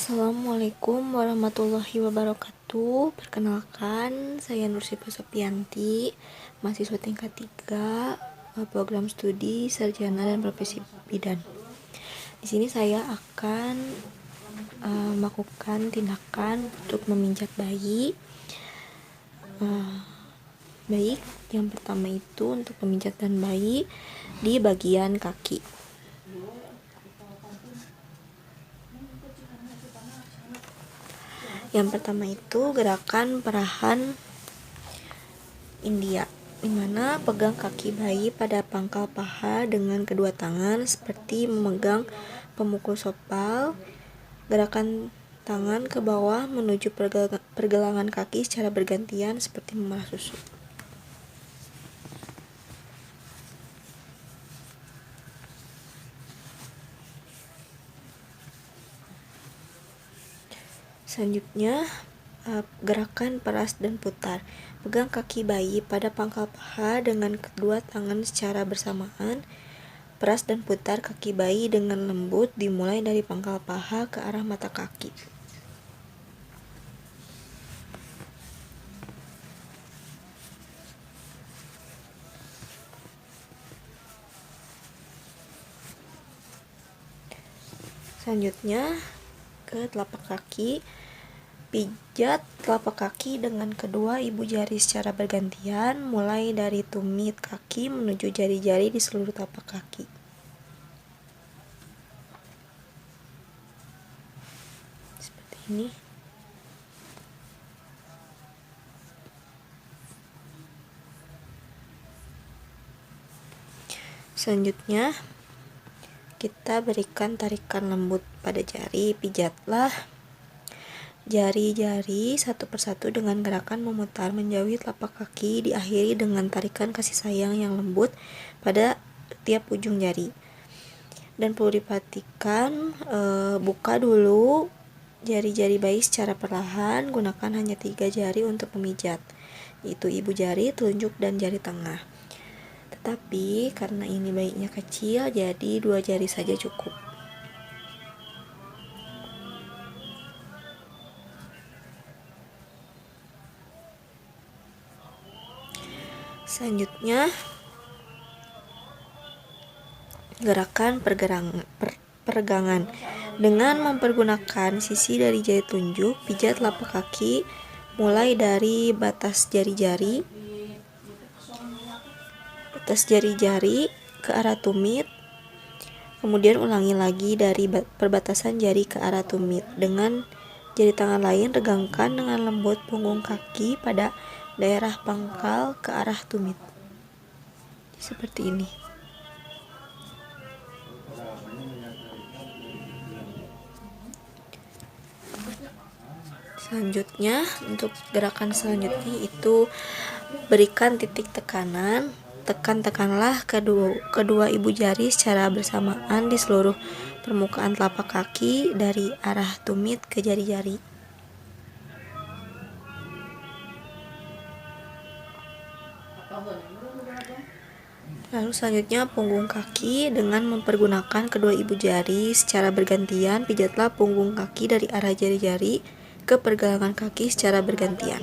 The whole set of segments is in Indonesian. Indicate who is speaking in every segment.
Speaker 1: Assalamualaikum warahmatullahi wabarakatuh. Perkenalkan, saya Nursifa Sopianti, mahasiswa tingkat 3, program studi sarjana dan profesi bidan. Di sini saya akan melakukan tindakan untuk memijat bayi. Baik, yang pertama itu untuk pemijatan bayi di bagian kaki. Yang pertama itu gerakan perahan India, di mana pegang kaki bayi pada pangkal paha dengan kedua tangan seperti memegang pemukul sopal. Gerakan tangan ke bawah menuju pergelangan kaki secara bergantian seperti memerah susu. Selanjutnya, gerakan peras dan putar. Pegang kaki bayi pada pangkal paha dengan kedua tangan secara bersamaan. Peras dan putar kaki bayi dengan lembut dimulai dari pangkal paha ke arah mata kaki. Selanjutnya, ke telapak kaki. Pijat telapak kaki dengan kedua ibu jari secara bergantian, mulai dari tumit kaki menuju jari-jari di seluruh telapak kaki. Seperti ini. Selanjutnya, kita berikan tarikan lembut pada jari. Pijatlah jari-jari satu persatu dengan gerakan memutar menjauhi telapak kaki, diakhiri dengan tarikan kasih sayang yang lembut pada tiap ujung jari. Dan perlu diperhatikan, buka dulu jari-jari bayi secara perlahan. Gunakan hanya 3 jari untuk memijat, yaitu ibu jari, telunjuk, dan jari tengah. Tetapi karena ini bayinya kecil, jadi 2 jari saja cukup. Selanjutnya, gerakan peregangan. Dengan mempergunakan sisi dari jari tunjuk, pijat telapak kaki mulai dari batas jari-jari ke arah tumit. Kemudian ulangi lagi dari perbatasan jari ke arah tumit. Dengan jari tangan lain, regangkan dengan lembut punggung kaki pada daerah pangkal ke arah tumit. Seperti ini. Selanjutnya, untuk gerakan selanjutnya itu berikan titik tekanan. Tekanlah kedua ibu jari secara bersamaan di seluruh permukaan telapak kaki dari arah tumit ke jari-jari. Lalu selanjutnya punggung kaki. Dengan mempergunakan kedua ibu jari secara bergantian, pijatlah punggung kaki dari arah jari-jari ke pergelangan kaki secara bergantian.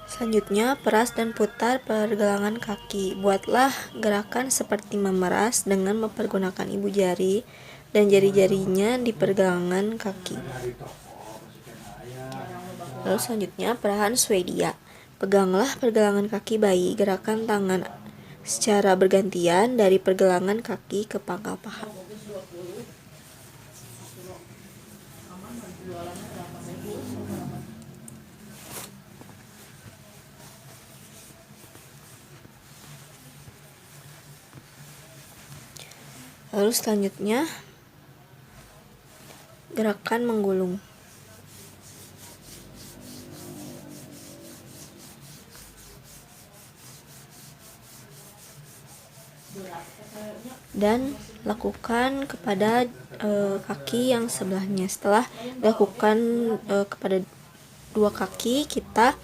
Speaker 1: Selanjutnya, peras dan putar pergelangan kaki. Buatlah gerakan seperti memeras dengan mempergunakan ibu jari dan jari-jarinya di pergelangan kaki. Lalu selanjutnya, perahan Swedia. Peganglah pergelangan kaki bayi. Gerakan tangan secara bergantian dari pergelangan kaki ke pangkal paha. Lalu selanjutnya, gerakan menggulung. Dan lakukan kepada kaki yang sebelahnya. Setelah dilakukan kepada 2 kaki, kita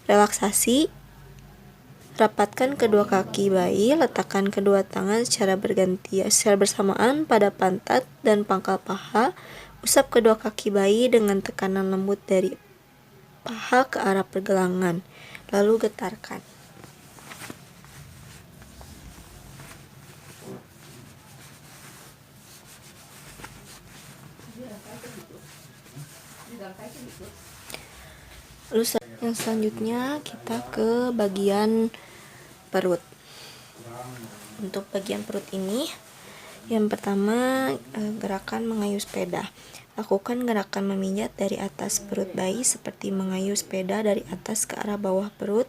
Speaker 1: relaksasi Rapatkan kedua kaki bayi, letakkan kedua tangan secara bersamaan pada pantat dan pangkal paha. Usap kedua kaki bayi dengan tekanan lembut dari paha ke arah pergelangan, lalu getarkan. Lalu yang selanjutnya kita ke bagian perut. Untuk bagian perut ini, yang pertama gerakan mengayuh sepeda. Lakukan gerakan memijat dari atas perut bayi seperti mengayuh sepeda dari atas ke arah bawah perut,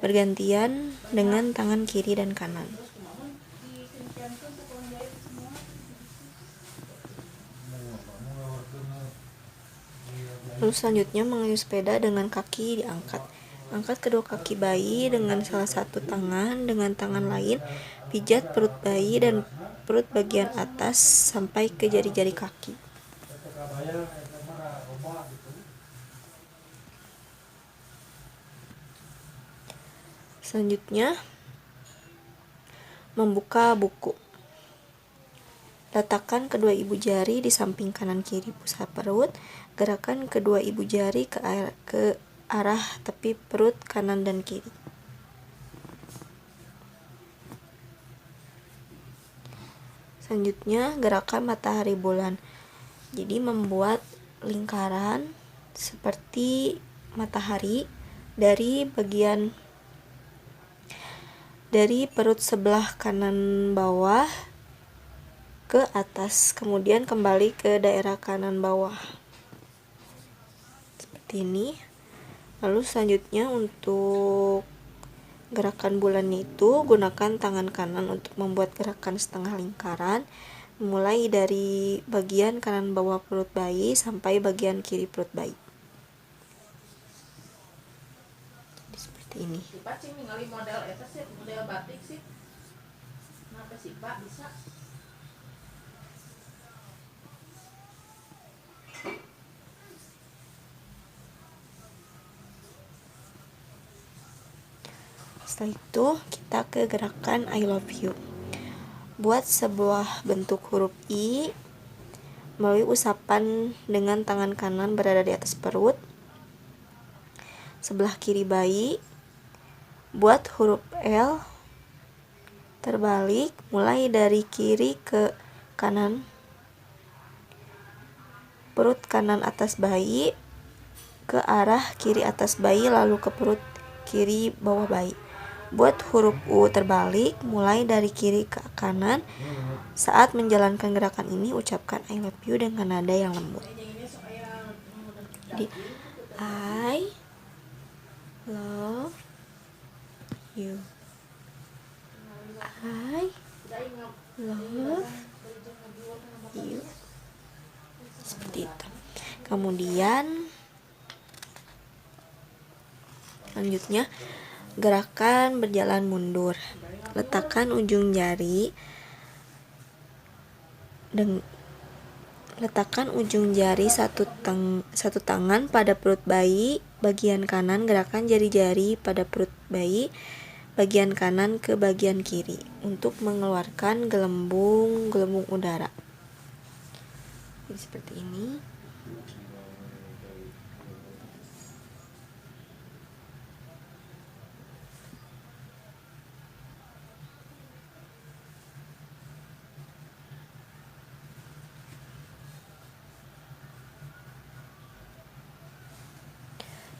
Speaker 1: bergantian dengan tangan kiri dan kanan. Lalu selanjutnya mengayuh sepeda dengan kaki diangkat. Angkat kedua kaki bayi dengan salah satu tangan, dengan tangan lain pijat perut bayi dan perut bagian atas sampai ke jari-jari kaki. Selanjutnya membuka buku. Letakkan kedua ibu jari di samping kanan kiri pusat perut. Gerakan kedua ibu jari ke arah tepi perut kanan dan kiri. Selanjutnya gerakan matahari bulan. Jadi membuat lingkaran seperti matahari dari perut sebelah kanan bawah ke atas, kemudian kembali ke daerah kanan bawah seperti ini. Lalu selanjutnya untuk gerakan bulannya itu gunakan tangan kanan untuk membuat gerakan setengah lingkaran, mulai dari bagian kanan bawah perut bayi sampai bagian kiri perut bayi. Jadi seperti ini. Setelah itu kita ke gerakan I love you. Buat sebuah bentuk huruf I melalui usapan dengan tangan kanan berada di atas perut sebelah kiri bayi. Buat huruf L terbalik mulai dari kiri ke kanan perut kanan atas bayi ke arah kiri atas bayi, lalu ke perut kiri bawah bayi. Buat huruf U terbalik mulai dari kiri ke kanan. Saat menjalankan gerakan ini ucapkan I love you dengan nada yang lembut. Jadi I love you, I love you, seperti itu. Kemudian selanjutnya gerakan berjalan mundur. Letakkan ujung jari satu tangan pada perut bayi bagian kanan. Gerakan jari-jari pada perut bayi bagian kanan ke bagian kiri untuk mengeluarkan gelembung udara. Jadi seperti ini.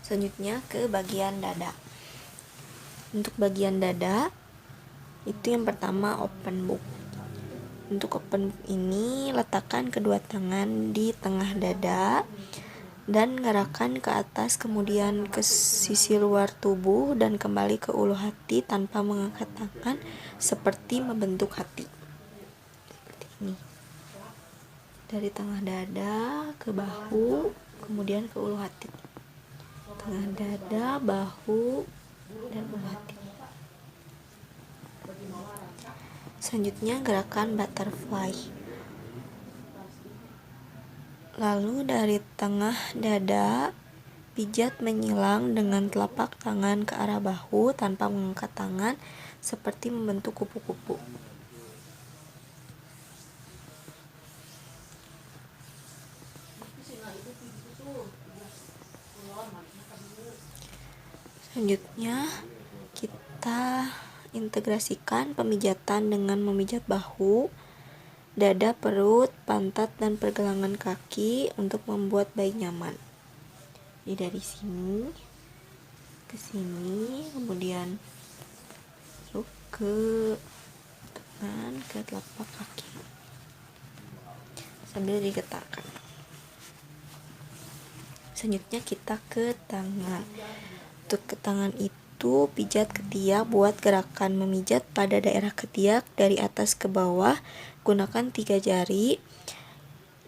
Speaker 1: Selanjutnya ke bagian dada. Untuk bagian dada itu yang pertama open book. Untuk open book ini letakkan kedua tangan di tengah dada dan gerakan ke atas, kemudian ke sisi luar tubuh dan kembali ke ulu hati tanpa mengangkat tangan seperti membentuk hati. Seperti ini. Dari tengah dada ke bahu, kemudian ke ulu hati. Tengah dada, bahu, dan ulu hati. Selanjutnya gerakan butterfly. Lalu dari tengah dada pijat menyilang dengan telapak tangan ke arah bahu tanpa mengangkat tangan, seperti membentuk kupu-kupu. Selanjutnya, kita integrasikan pemijatan dengan memijat bahu, dada, perut, pantat, dan pergelangan kaki untuk membuat bayi nyaman. Jadi dari sini ke sini, kemudian masuk ke tangan, ke telapak kaki sambil digetarkan. Selanjutnya kita ke tangan. Untuk ke tangan itu pijat ketiak, buat gerakan memijat pada daerah ketiak dari atas ke bawah, gunakan 3 jari.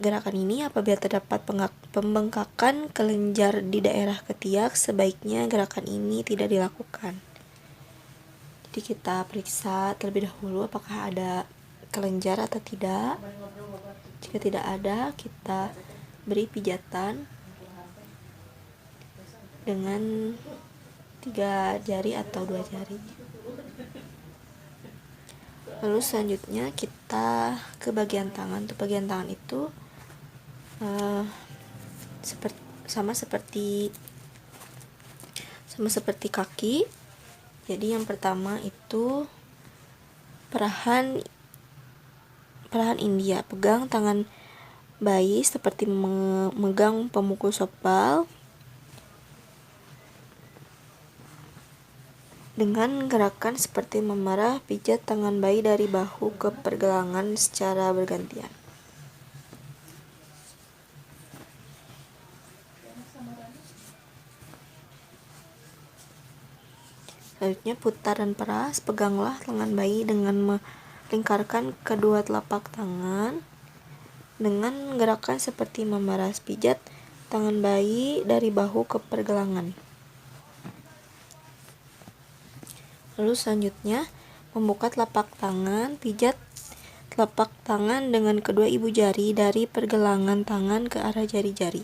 Speaker 1: Gerakan ini apabila terdapat pembengkakan kelenjar di daerah ketiak, sebaiknya gerakan ini tidak dilakukan. Jadi kita periksa terlebih dahulu apakah ada kelenjar atau tidak. Jika tidak ada, kita beri pijatan dengan 3 jari atau 2 jari. Lalu selanjutnya kita ke bagian tangan. Untuk bagian tangan itu sama seperti kaki. Jadi yang pertama itu perahan India. Pegang tangan bayi seperti memegang pemukul softball dengan gerakan seperti memerah. Pijat tangan bayi dari bahu ke pergelangan secara bergantian. Selanjutnya putar dan peras. Peganglah lengan bayi dengan melingkarkan kedua telapak tangan dengan gerakan seperti memeras. Pijat tangan bayi dari bahu ke pergelangan. Lalu selanjutnya membuka telapak tangan. Pijat telapak tangan dengan kedua ibu jari dari pergelangan tangan ke arah jari-jari.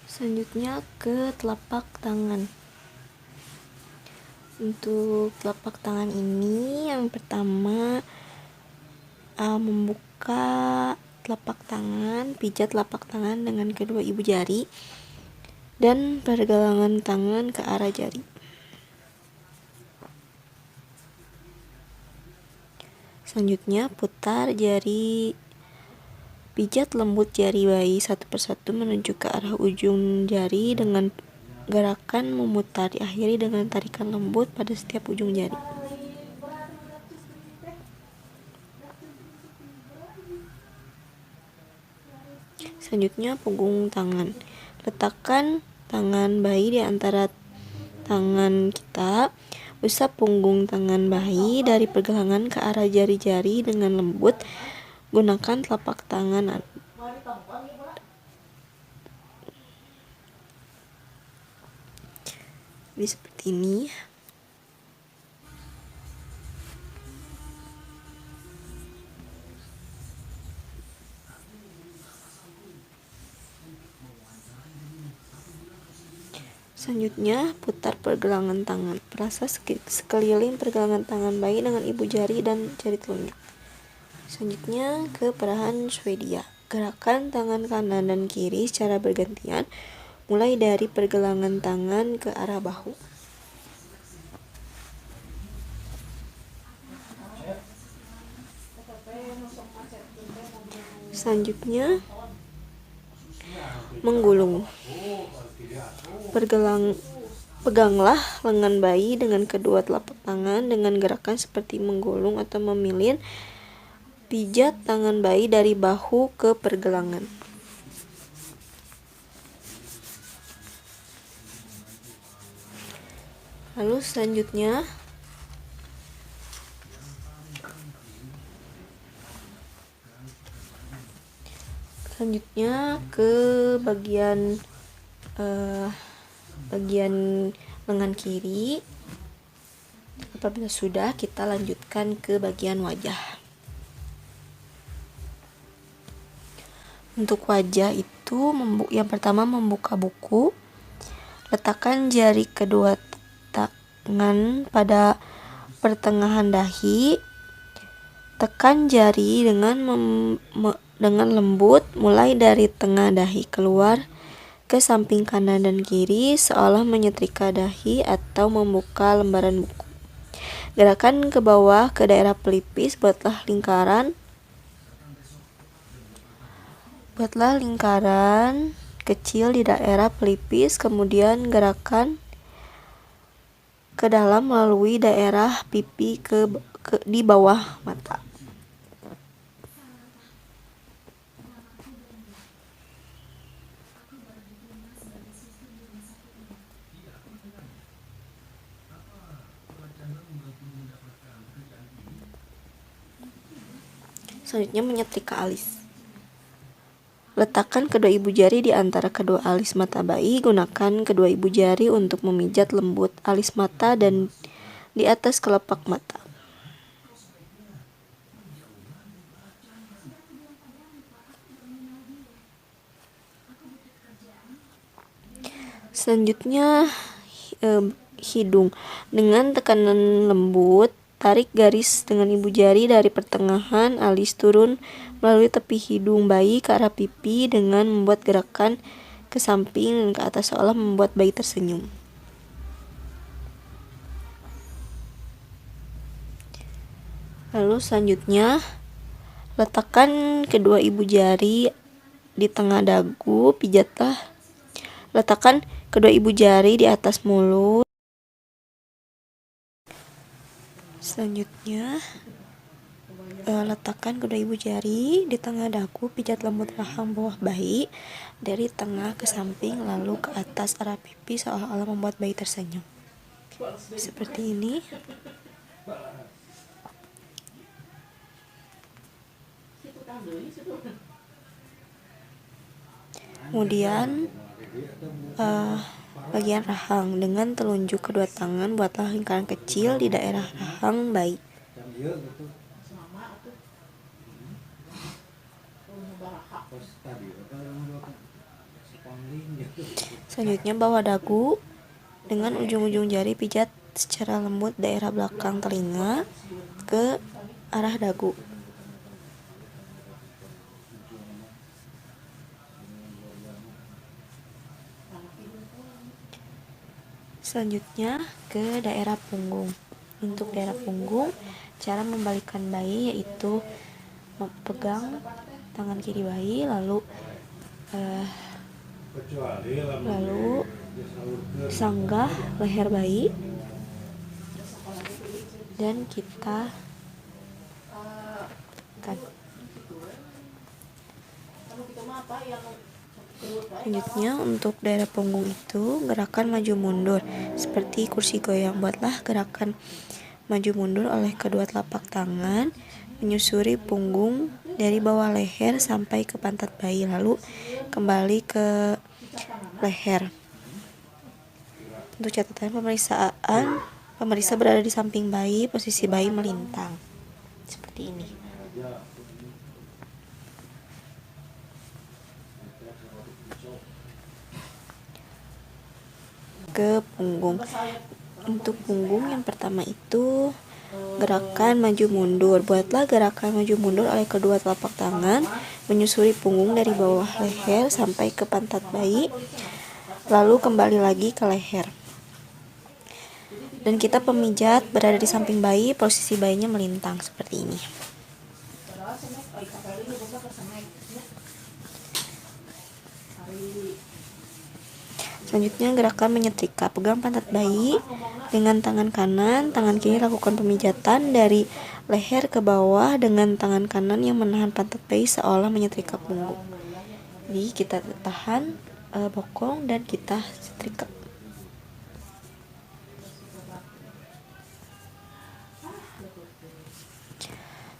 Speaker 1: Selanjutnya ke telapak tangan. Untuk telapak tangan ini yang pertama membuka telapak tangan, pijat telapak tangan dengan kedua ibu jari dan pergelangan tangan ke arah jari. Selanjutnya putar jari. Pijat lembut jari bayi satu persatu menuju ke arah ujung jari dengan gerakan memutar, diakhiri dengan tarikan lembut pada setiap ujung jari. Selanjutnya punggung tangan. Letakkan tangan bayi di antara tangan kita. Usap punggung tangan bayi dari pergelangan ke arah jari-jari dengan lembut. Gunakan telapak tangan seperti ini. Selanjutnya putar pergelangan tangan. Perasa sekeliling pergelangan tangan bayi dengan ibu jari dan jari telunjuk. Selanjutnya ke perahan Swedia. Gerakan tangan kanan dan kiri secara bergantian, mulai dari pergelangan tangan ke arah bahu. Selanjutnya menggulung. Peganglah lengan bayi dengan kedua telapak tangan dengan gerakan seperti menggulung atau memilin. Pijat tangan bayi dari bahu ke pergelangan. Lalu selanjutnya ke bagian lengan kiri. Apabila sudah, kita lanjutkan ke bagian wajah. Untuk wajah itu yang pertama membuka buku. Letakkan jari kedua tangan pada pertengahan dahi. Tekan jari dengan lembut mulai dari tengah dahi keluar ke samping kanan dan kiri seolah menyetrika dahi atau membuka lembaran buku. Gerakan ke bawah ke daerah pelipis, buatlah lingkaran kecil di daerah pelipis, kemudian gerakan ke dalam melalui daerah pipi di bawah mata. Selanjutnya menyetrika alis. Letakkan kedua ibu jari di antara kedua alis mata bayi. Gunakan kedua ibu jari untuk memijat lembut alis mata dan di atas kelopak mata. Selanjutnya hidung. Dengan tekanan lembut, tarik garis dengan ibu jari dari pertengahan alis turun melalui tepi hidung bayi ke arah pipi dengan membuat gerakan ke samping dan ke atas seolah membuat bayi tersenyum. Lalu selanjutnya, letakkan kedua ibu jari di tengah dagu, letakkan kedua ibu jari di atas mulut. Selanjutnya, letakkan kedua ibu jari di tengah dagu, pijat lembut rahang bawah bayi dari tengah ke samping lalu ke atas arah pipi seolah-olah membuat bayi tersenyum. Seperti ini. Kemudian bagian rahang. Dengan telunjuk kedua tangan, buatlah lingkaran kecil di daerah rahang bayi. Selanjutnya bawah dagu. Dengan ujung-ujung jari pijat secara lembut daerah belakang telinga ke arah dagu. Selanjutnya ke daerah punggung. Untuk daerah punggung, cara membalikkan bayi yaitu pegang tangan kiri bayi lalu sanggah leher bayi dan kita tekan. Selanjutnya untuk daerah punggung itu gerakan maju mundur seperti kursi goyang. Buatlah gerakan maju mundur oleh kedua telapak tangan menyusuri punggung dari bawah leher sampai ke pantat bayi lalu kembali ke leher. Untuk catatan pemeriksa berada di samping bayi, posisi bayi melintang seperti ini. Ke punggung. Untuk punggung yang pertama itu gerakan maju mundur. Buatlah gerakan maju mundur oleh kedua telapak tangan menyusuri punggung dari bawah leher sampai ke pantat bayi lalu kembali lagi ke leher. Dan kita pemijat berada di samping bayi, posisi bayinya melintang seperti ini. Selanjutnya gerakan menyetrika. Pegang pantat bayi dengan tangan kanan, tangan kiri lakukan pemijatan dari leher ke bawah dengan tangan kanan yang menahan pantat bayi seolah menyetrika punggung. Jadi kita tahan bokong dan kita setrika.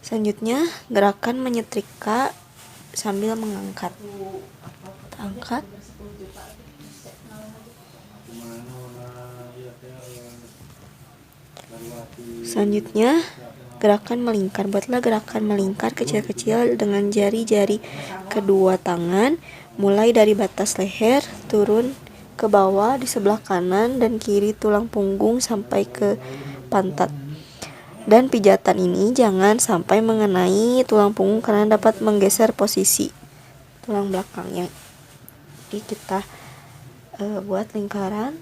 Speaker 1: Selanjutnya gerakan menyetrika sambil mengangkat. Kita angkat. Selanjutnya, gerakan melingkar. Buatlah gerakan melingkar kecil-kecil dengan jari-jari kedua tangan, mulai dari batas leher, turun ke bawah di sebelah kanan dan kiri tulang punggung sampai ke pantat. Dan pijatan ini jangan sampai mengenai tulang punggung karena dapat menggeser posisi tulang belakangnya. Jadi kita buat lingkaran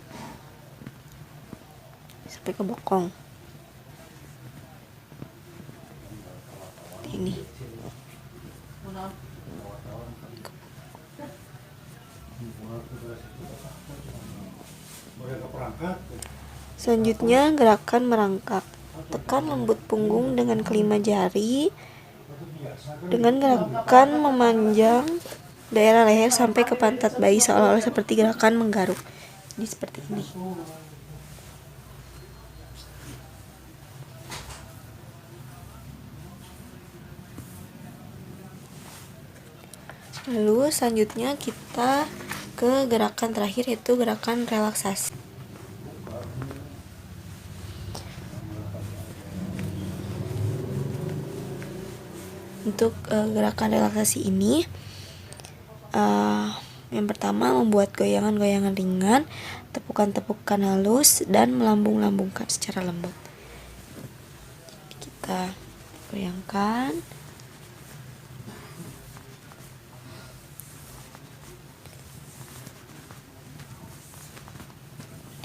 Speaker 1: sampai ke bokong. Ini. Selanjutnya gerakan merangkak. Tekan lembut punggung dengan kelima jari dengan gerakan memanjang daerah leher sampai ke pantat bayi seolah-olah seperti gerakan menggaruk. Jadi seperti ini. Lalu selanjutnya kita ke gerakan terakhir, yaitu gerakan relaksasi. Untuk gerakan relaksasi ini, yang pertama membuat goyangan-goyangan ringan, tepukan-tepukan halus, dan melambung-lambungkan secara lembut. Kita goyangkan.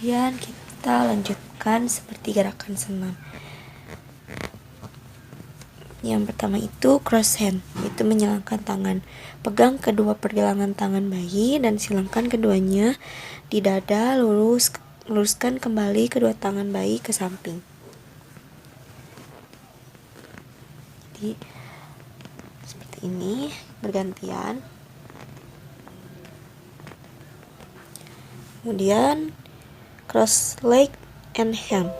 Speaker 1: Kemudian kita lanjutkan seperti gerakan senam. Yang pertama itu cross hand, itu menyilangkan tangan. Pegang kedua pergelangan tangan bayi dan silangkan keduanya di dada, luruskan kembali kedua tangan bayi ke samping. Jadi seperti ini, bergantian. Kemudian cross leg and hand.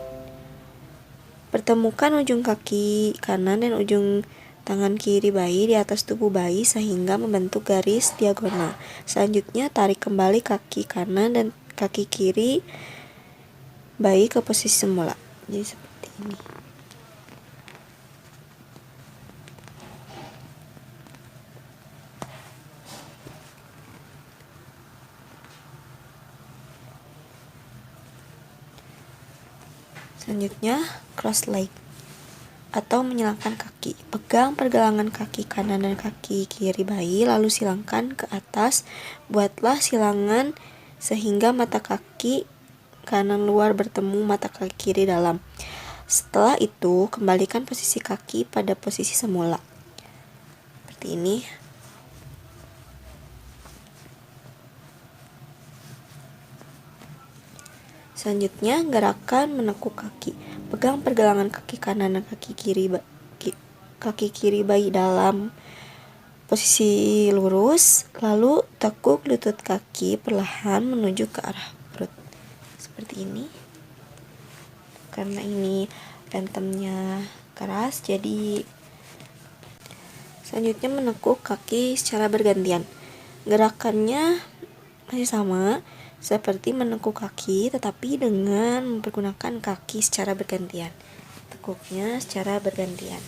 Speaker 1: Pertemukan ujung kaki kanan dan ujung tangan kiri bayi di atas tubuh bayi sehingga membentuk garis diagonal. Selanjutnya tarik kembali kaki kanan dan kaki kiri bayi ke posisi semula. Jadi seperti ini. Selanjutnya cross leg atau menyilangkan kaki. Pegang pergelangan kaki kanan dan kaki kiri bayi lalu silangkan ke atas. Buatlah silangan sehingga mata kaki kanan luar bertemu mata kaki kiri dalam. Setelah itu kembalikan posisi kaki pada posisi semula. Seperti ini. Selanjutnya, gerakan menekuk kaki. Pegang pergelangan kaki kanan dan kaki kiri bayi dalam posisi lurus, lalu tekuk lutut kaki perlahan menuju ke arah perut. Seperti ini. Karena ini pentemnya keras, jadi selanjutnya menekuk kaki secara bergantian. Gerakannya masih sama seperti menekuk kaki, tetapi dengan mempergunakan kaki secara bergantian. Tekuknya secara bergantian.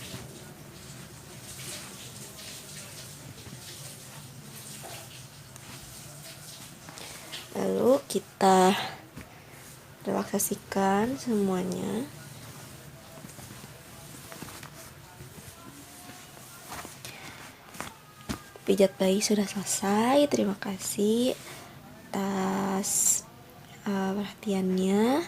Speaker 1: Lalu kita relaksasikan semuanya. Pijat bayi sudah selesai. Terima kasih atas perhatiannya.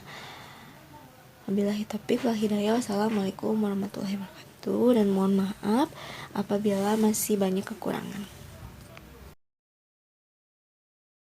Speaker 1: Wabillahi taufiq wal hidayah. Wassalamualaikum warahmatullahi wabarakatuh. Dan mohon maaf apabila masih banyak kekurangan.